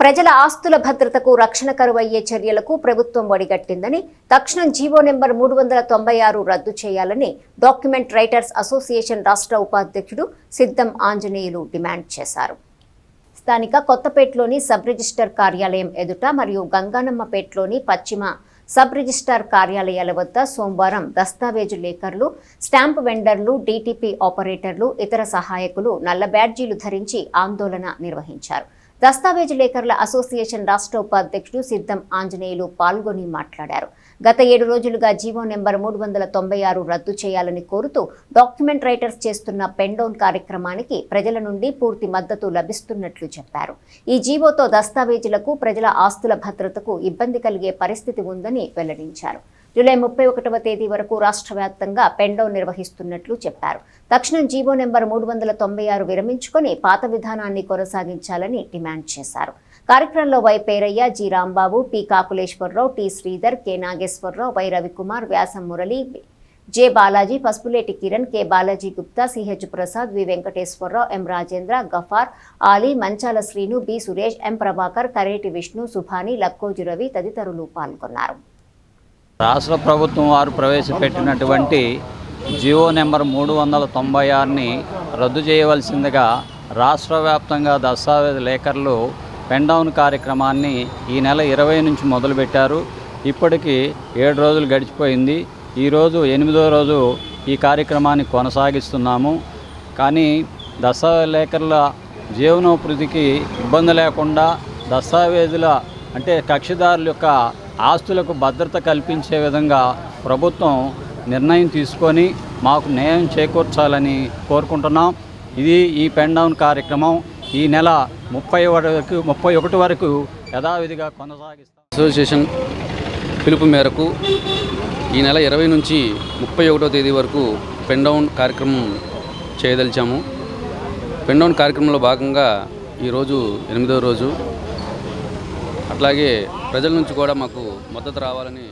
ప్రజల ఆస్తుల భద్రతకు రక్షణ కరువయ్యే చర్యలకు ప్రభుత్వం ఒడిగట్టిందని తక్షణం జీవో నెంబర్ 396 రద్దు చేయాలని డాక్యుమెంట్ రైటర్స్ అసోసియేషన్ రాష్ట్ర ఉపాధ్యక్షుడు సిద్ధం ఆంజనేయులు డిమాండ్ చేశారు. స్థానిక కొత్తపేటలోని సబ్ రిజిస్టర్ కార్యాలయం ఎదుట మరియు గంగానమ్మపేటలోని పశ్చిమ సబ్ రిజిస్టార్ కార్యాలయాల వద్ద సోమవారం దస్తావేజు లేఖర్లు, స్టాంప్ వెండర్లు, డీటీపీ ఆపరేటర్లు, ఇతర సహాయకులు నల్ల బ్యాడ్జీలు ధరించి ఆందోళన నిర్వహించారు. దస్తావేజు లేఖర్ల అసోసియేషన్ రాష్ట్ర ఉపాధ్యక్షుడు సిద్ధం ఆంజనేయులు పాల్గొని మాట్లాడారు. గత 7 రోజులుగా జీవో నెంబర్ 396 రద్దు చేయాలని కోరుతూ డాక్యుమెంట్ రైటర్స్ చేస్తున్న పెండౌన్ కార్యక్రమానికి ప్రజల నుండి పూర్తి మద్దతు లభిస్తున్నట్లు చెప్పారు. ఈ జీవోతో దస్తావేజులకు, ప్రజల ఆస్తుల భద్రతకు ఇబ్బంది కలిగే పరిస్థితి ఉందని వెల్లడించారు. జూలై 31వ తేదీ వరకు రాష్ట్ర వ్యాప్తంగా పెండౌన్ నిర్వహిస్తున్నట్లు చెప్పారు. తక్షణం జీవో నెంబర్ 396 విరమించుకొని పాత విధానాన్ని కొనసాగించాలని డిమాండ్ చేశారు. కార్యక్రమంలో Y Perayya, G Rambabu, P Kakuleswararao, T Sridhar, K Nageswararao, Y Ravikumar, Vyasam Murali, J Balaji, Pasupuleti Kiran, K Balaji Gupta, CH Prasad, V Venkateswararao, M Rajendra, Gaffar, Ali, Manchala Srinu, B Suresh, M Prabhakar, Kareti Vishnu, Subhani, Lakkoju Ravi తదితరులు పాల్గొన్నారు. రాష్ట్ర ప్రభుత్వం వారు ప్రవేశపెట్టినటువంటి జీవో నెంబర్ 396ని రద్దు చేయవలసిందిగా రాష్ట్ర వ్యాప్తంగా దస్తావేజు లేఖర్లు పెండౌన్ కార్యక్రమాన్ని ఈ నెల 20 నుంచి మొదలుపెట్టారు. ఇప్పటికీ 7 రోజులు గడిచిపోయింది. ఈరోజు 8వ రోజు ఈ కార్యక్రమాన్ని కొనసాగిస్తున్నాము. కానీ దస్తావేజు లేఖర్ల జీవనోపాధికి ఇబ్బంది లేకుండా దస్తావేజుల అంటే కక్షిదారుల యొక్క ఆస్తులకు భద్రత కల్పించే విధంగా ప్రభుత్వం నిర్ణయం తీసుకొని మాకు న్యాయం చేకూర్చాలని కోరుకుంటున్నాం. ఇది ఈ పెండౌన్ కార్యక్రమం ఈ నెల 31 వరకు యథావిధిగా కొనసాగిస్తాం. అసోసియేషన్ పిలుపు మేరకు ఈ నెల 20 నుంచి 31వ తేదీ వరకు పెండౌన్ కార్యక్రమం చేయదలిచాము. పెండౌన్ కార్యక్రమంలో భాగంగా ఈరోజు 8వ రోజు. అట్లాగే ప్రజల నుంచి కూడా మాకు మద్దతు రావాలని